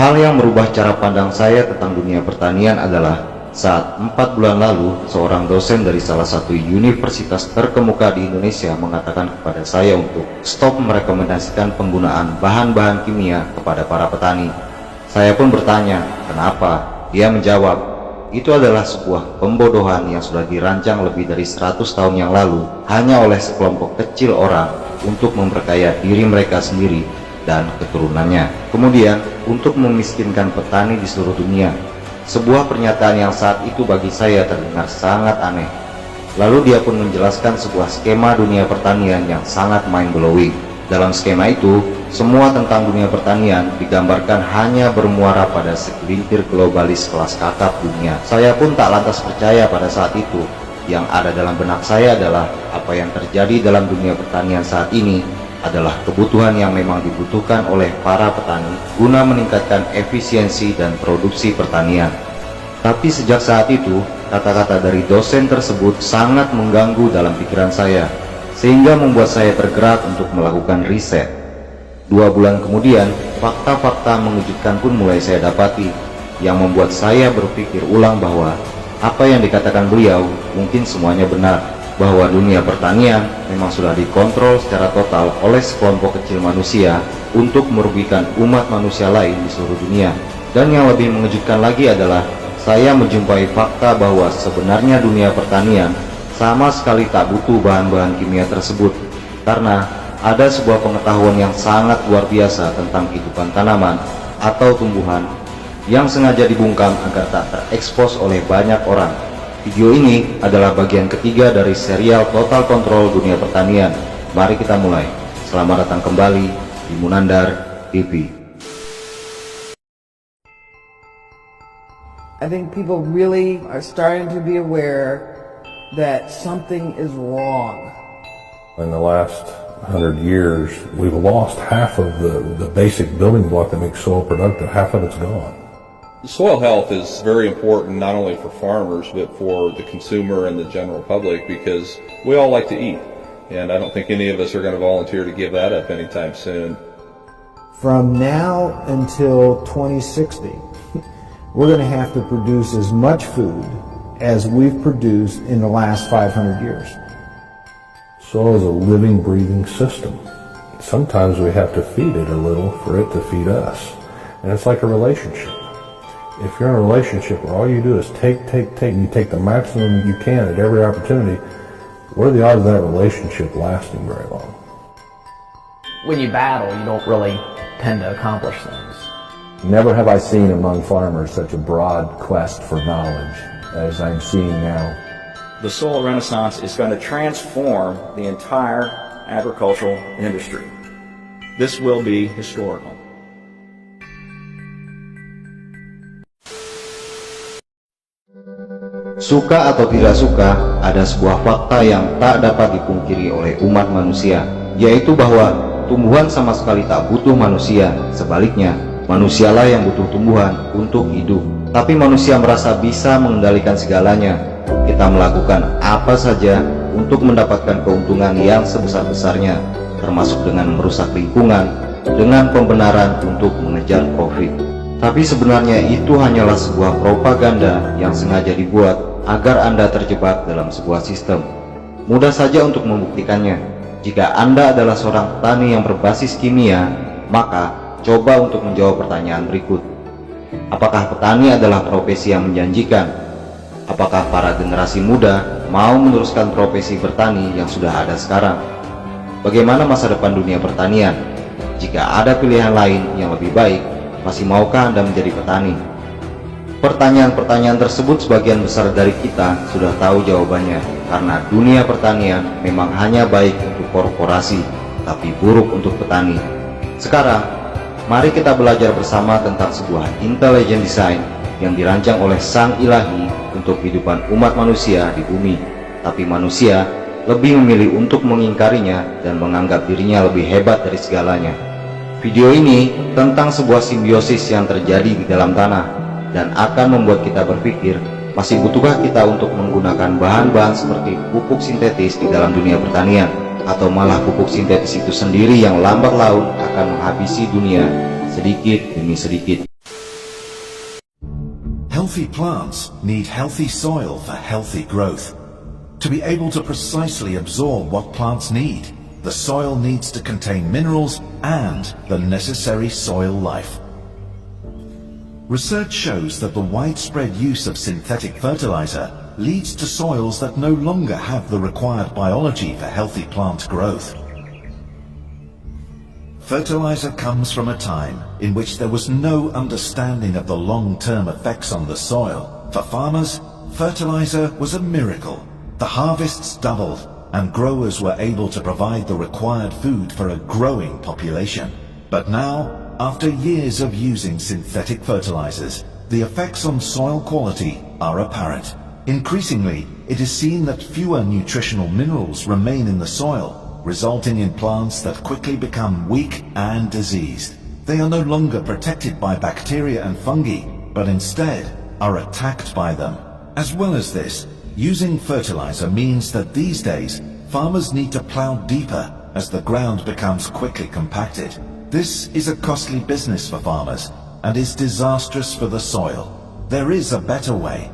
Hal yang merubah cara pandang saya tentang dunia pertanian adalah saat 4 bulan lalu seorang dosen dari salah satu universitas terkemuka di Indonesia mengatakan kepada saya untuk stop merekomendasikan penggunaan bahan-bahan kimia kepada para petani. Saya pun bertanya, kenapa? Dia menjawab, itu adalah sebuah pembodohan yang sudah dirancang lebih dari 100 tahun yang lalu hanya oleh sekelompok kecil orang untuk memperkaya diri mereka sendiri dan keturunannya, kemudian untuk memiskinkan petani di seluruh dunia. Sebuah pernyataan yang saat itu bagi saya terdengar sangat aneh. Lalu dia pun menjelaskan sebuah skema dunia pertanian yang sangat mind-blowing. Dalam skema itu, semua tentang dunia pertanian digambarkan hanya bermuara pada segelintir globalis kelas kakap dunia. Saya pun tak lantas percaya pada saat itu. Yang ada dalam benak saya adalah apa yang terjadi dalam dunia pertanian saat ini adalah kebutuhan yang memang dibutuhkan oleh para petani guna meningkatkan efisiensi dan produksi pertanian. Tapi sejak saat itu, kata-kata dari dosen tersebut sangat mengganggu dalam pikiran saya, sehingga membuat saya tergerak untuk melakukan riset. 2 bulan kemudian, fakta-fakta mengejutkan pun mulai saya dapati, yang membuat saya berpikir ulang bahwa apa yang dikatakan beliau mungkin semuanya benar, bahwa dunia pertanian memang sudah dikontrol secara total oleh sekelompok kecil manusia untuk merugikan umat manusia lain di seluruh dunia. Dan yang lebih mengejutkan lagi adalah saya menjumpai fakta bahwa sebenarnya dunia pertanian sama sekali tak butuh bahan-bahan kimia tersebut, karena ada sebuah pengetahuan yang sangat luar biasa tentang kehidupan tanaman atau tumbuhan yang sengaja dibungkam agar tak terekspos oleh banyak orang. Video ini adalah bagian ketiga dari serial Total Control Dunia Pertanian. Mari kita mulai. Selamat datang kembali di Munandar TV. I think people really are starting to be aware that something is wrong. In the last 100 years, we've lost half of the basic building block that makes soil productive. Half of it's gone. Soil health is very important not only for farmers but for the consumer and the general public, because we all like to eat, and I don't think any of us are going to volunteer to give that up anytime soon. From now until 2060, we're going to have to produce as much food as we've produced in the last 500 years. Soil is a living, breathing system. Sometimes we have to feed it a little for it to feed us, and it's like a relationship. If you're in a relationship where all you do is take, and you take the maximum you can at every opportunity, what are the odds of that relationship lasting very long? When you battle, you don't really tend to accomplish things. Never have I seen among farmers such a broad quest for knowledge as I'm seeing now. The soil renaissance is going to transform the entire agricultural industry. This will be historical. Suka atau tidak suka, ada sebuah fakta yang tak dapat dipungkiri oleh umat manusia, yaitu bahwa tumbuhan sama sekali tak butuh manusia. Sebaliknya, manusialah yang butuh tumbuhan untuk hidup. Tapi manusia merasa bisa mengendalikan segalanya. Kita melakukan apa saja untuk mendapatkan keuntungan yang sebesar-besarnya, termasuk dengan merusak lingkungan, dengan pembenaran untuk mengejar profit. Tapi sebenarnya itu hanyalah sebuah propaganda yang sengaja dibuat agar Anda terjebak dalam sebuah sistem. Mudah saja untuk membuktikannya. Jika Anda adalah seorang petani yang berbasis kimia, maka coba untuk menjawab pertanyaan berikut. Apakah petani adalah profesi yang menjanjikan? Apakah para generasi muda mau meneruskan profesi bertani yang sudah ada sekarang? Bagaimana masa depan dunia pertanian? Jika ada pilihan lain yang lebih baik, masih maukah Anda menjadi petani? Pertanyaan-pertanyaan tersebut sebagian besar dari kita sudah tahu jawabannya, karena dunia pertanian memang hanya baik untuk korporasi, tapi buruk untuk petani. Sekarang, mari kita belajar bersama tentang sebuah intelligent design yang dirancang oleh Sang Ilahi untuk kehidupan umat manusia di bumi. Tapi manusia lebih memilih untuk mengingkarinya dan menganggap dirinya lebih hebat dari segalanya. Video ini tentang sebuah simbiosis yang terjadi di dalam tanah, dan akan membuat kita berpikir, masih butuhkah kita untuk menggunakan bahan-bahan seperti pupuk sintetis di dalam dunia pertanian, atau malah pupuk sintetis itu sendiri yang lambat laun akan menghabisi dunia sedikit demi sedikit. Healthy plants need healthy soil for healthy growth. To be able to precisely absorb what plants need, the soil needs to contain minerals and the necessary soil life. Research shows that the widespread use of synthetic fertilizer leads to soils that no longer have the required biology for healthy plant growth. Fertilizer comes from a time in which there was no understanding of the long-term effects on the soil. For farmers, fertilizer was a miracle. The harvests doubled, and growers were able to provide the required food for a growing population. But now, after years of using synthetic fertilizers, the effects on soil quality are apparent. Increasingly, it is seen that fewer nutritional minerals remain in the soil, resulting in plants that quickly become weak and diseased. They are no longer protected by bacteria and fungi, but instead are attacked by them. As well as this, using fertilizer means that these days, farmers need to plow deeper as the ground becomes quickly compacted. This is a costly business for farmers and is disastrous for the soil. There is a better way.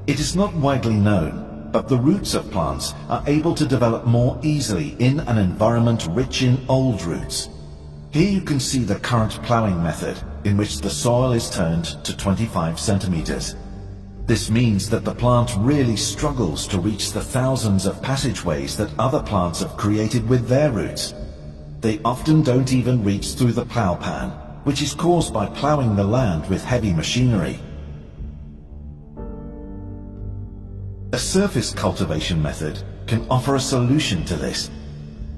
It is not widely known, but the roots of plants are able to develop more easily in an environment rich in old roots. Here you can see the current plowing method, in which the soil is turned to 25 centimeters. This means that the plant really struggles to reach the thousands of passageways that other plants have created with their roots. They often don't even reach through the plow pan, which is caused by plowing the land with heavy machinery. A surface cultivation method can offer a solution to this.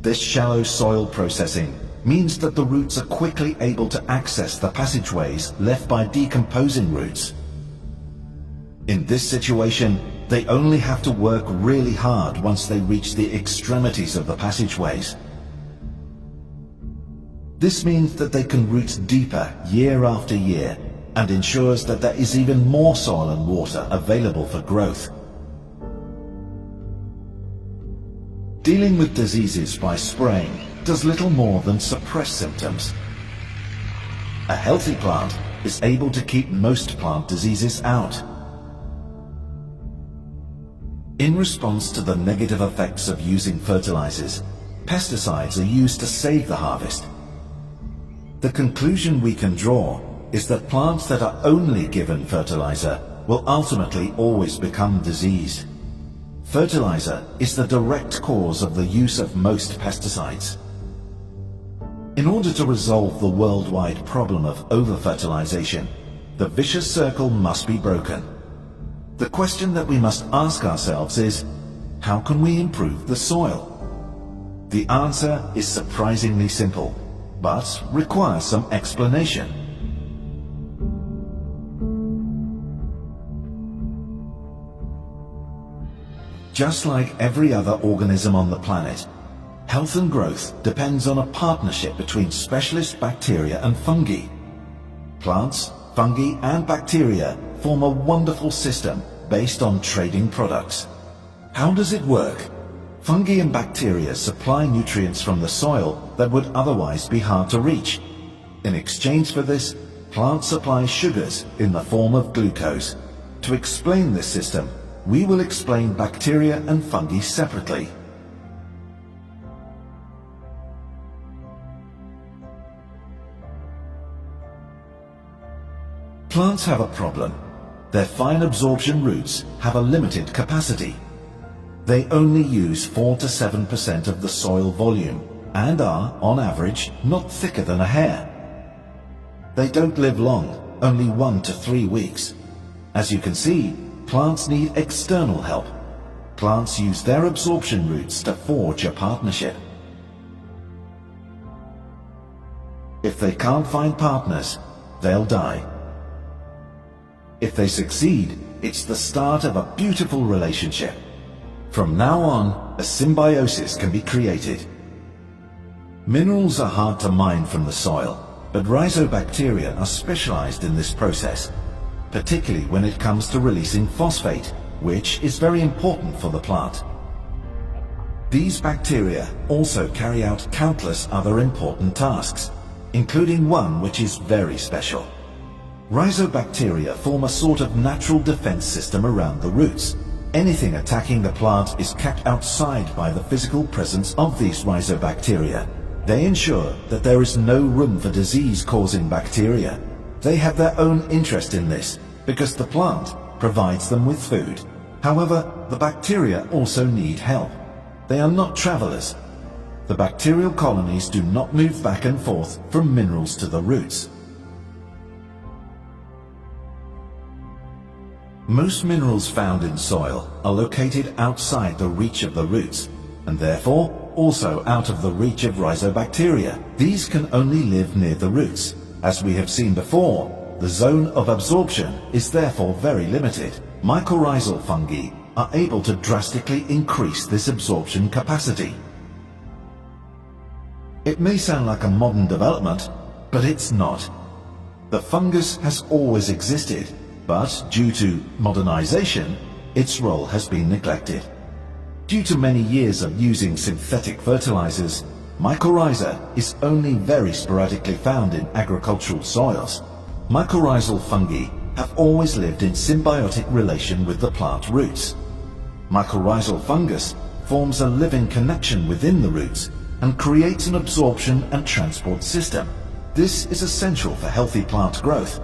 This shallow soil processing means that the roots are quickly able to access the passageways left by decomposing roots. In this situation, they only have to work really hard once they reach the extremities of the passageways. This means that they can root deeper year after year and ensures that there is even more soil and water available for growth. Dealing with diseases by spraying does little more than suppress symptoms. A healthy plant is able to keep most plant diseases out. In response to the negative effects of using fertilizers, pesticides are used to save the harvest. The conclusion we can draw is that plants that are only given fertilizer will ultimately always become diseased. Fertilizer is the direct cause of the use of most pesticides. In order to resolve the worldwide problem of over-fertilization, the vicious circle must be broken. The question that we must ask ourselves is, how can we improve the soil? The answer is surprisingly simple, but requires some explanation. Just like every other organism on the planet, health and growth depends on a partnership between specialist bacteria and fungi. Plants, fungi, and bacteria form a wonderful system based on trading products. How does it work? Fungi and bacteria supply nutrients from the soil that would otherwise be hard to reach. In exchange for this, plants supply sugars in the form of glucose. To explain this system, we will explain bacteria and fungi separately. Plants have a problem. Their fine absorption roots have a limited capacity. They only use 4 to 7% of the soil volume and are, on average, not thicker than a hair. They don't live long, only 1 to 3 weeks. As you can see, plants need external help. Plants use their absorption roots to forge a partnership. If they can't find partners, they'll die. If they succeed, it's the start of a beautiful relationship. From now on, a symbiosis can be created. Minerals are hard to mine from the soil, but rhizobacteria are specialized in this process, particularly when it comes to releasing phosphate, which is very important for the plant. These bacteria also carry out countless other important tasks, including one which is very special. Rhizobacteria form a sort of natural defense system around the roots. Anything attacking the plant is kept outside by the physical presence of these rhizobacteria. They ensure that there is no room for disease-causing bacteria. They have their own interest in this because the plant provides them with food. However, the bacteria also need help. They are not travelers. The bacterial colonies do not move back and forth from minerals to the roots. Most minerals found in soil are located outside the reach of the roots, and therefore also out of the reach of rhizobacteria. These can only live near the roots. As we have seen before, the zone of absorption is therefore very limited. Mycorrhizal fungi are able to drastically increase this absorption capacity. It may sound like a modern development, but it's not. The fungus has always existed, but due to modernization, its role has been neglected. Due to many years of using synthetic fertilizers, mycorrhiza is only very sporadically found in agricultural soils. Mycorrhizal fungi have always lived in symbiotic relation with the plant roots. Mycorrhizal fungus forms a living connection within the roots and creates an absorption and transport system. This is essential for healthy plant growth.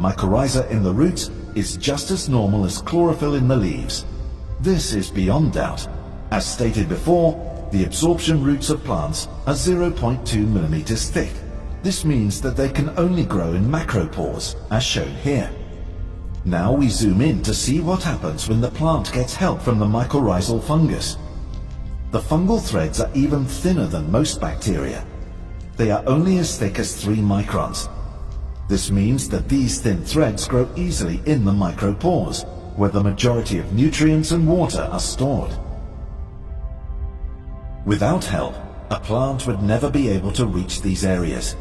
Mycorrhiza in the roots is just as normal as chlorophyll in the leaves. This is beyond doubt. As stated before, the absorption roots of plants are 0.2 millimeters thick. This means that they can only grow in macropores, as shown here. Now we zoom in to see what happens when the plant gets help from the mycorrhizal fungus. The fungal threads are even thinner than most bacteria. They are only as thick as 3 microns. This means that these thin threads grow easily in the micropores, where the majority of nutrients and water are stored. Without help, a plant would never be able to reach these areas.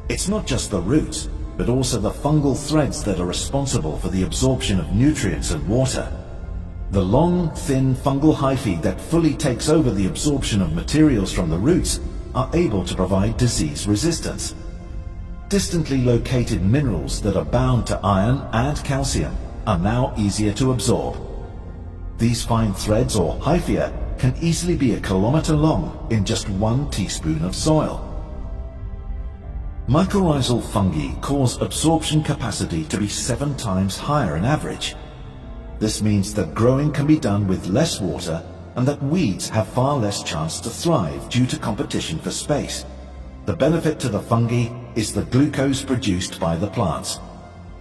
It's not just the roots, but also the fungal threads that are responsible for the absorption of nutrients and water. The long, thin fungal hyphae that fully takes over the absorption of materials from the roots are able to provide disease resistance. Distantly located minerals that are bound to iron and calcium are now easier to absorb. These fine threads or hyphea can easily be a kilometer long in just 1 teaspoon of soil. Mycorrhizal fungi cause absorption capacity to be 7 times higher on average. This means that growing can be done with less water and that weeds have far less chance to thrive due to competition for space. The benefit to the fungi is the glucose produced by the plants.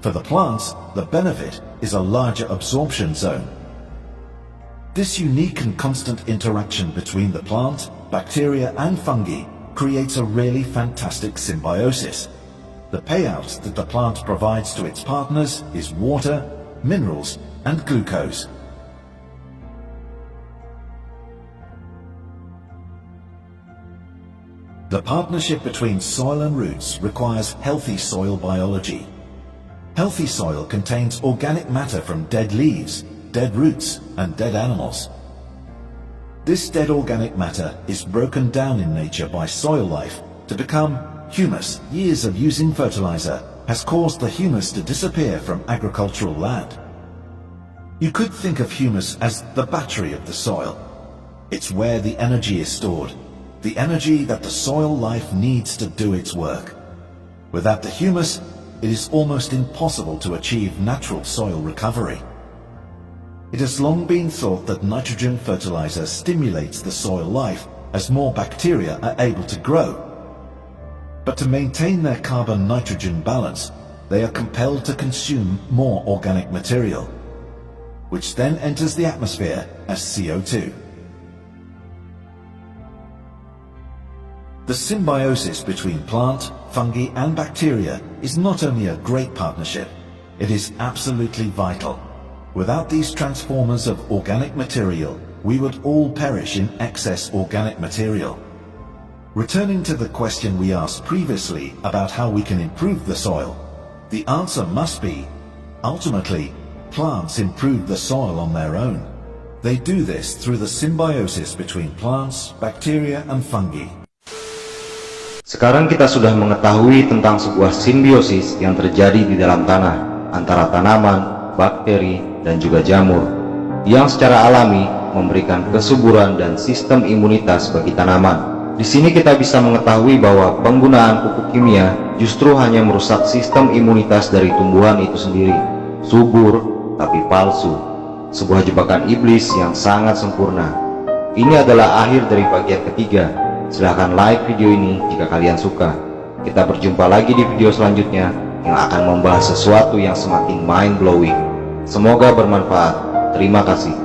For the plants, the benefit is a larger absorption zone. This unique and constant interaction between the plant, bacteria and fungi creates a really fantastic symbiosis. The payout that the plant provides to its partners is water, minerals and glucose. The partnership between soil and roots requires healthy soil biology. Healthy soil contains organic matter from dead leaves, dead roots, and dead animals. This dead organic matter is broken down in nature by soil life to become humus. Years of using fertilizer has caused the humus to disappear from agricultural land. You could think of humus as the battery of the soil. It's where the energy is stored. The energy that the soil life needs to do its work. Without the humus, it is almost impossible to achieve natural soil recovery. It has long been thought that nitrogen fertilizer stimulates the soil life as more bacteria are able to grow. But to maintain their carbon-nitrogen balance, they are compelled to consume more organic material, which then enters the atmosphere as CO2. The symbiosis between plant, fungi and bacteria is not only a great partnership, it is absolutely vital. Without these transformers of organic material, we would all perish in excess organic material. Returning to the question we asked previously about how we can improve the soil, the answer must be, ultimately, plants improve the soil on their own. They do this through the symbiosis between plants, bacteria and fungi. Sekarang kita sudah mengetahui tentang sebuah simbiosis yang terjadi di dalam tanah antara tanaman, bakteri, dan juga jamur, yang secara alami memberikan kesuburan dan sistem imunitas bagi tanaman. Di sini kita bisa mengetahui bahwa penggunaan pupuk kimia justru hanya merusak sistem imunitas dari tumbuhan itu sendiri. Subur tapi palsu, sebuah jebakan iblis yang sangat sempurna. Ini adalah akhir dari bagian ketiga. Silahkan like video ini jika kalian suka. Kita berjumpa lagi di video selanjutnya yang akan membahas sesuatu yang semakin mind blowing. Semoga bermanfaat. Terima kasih.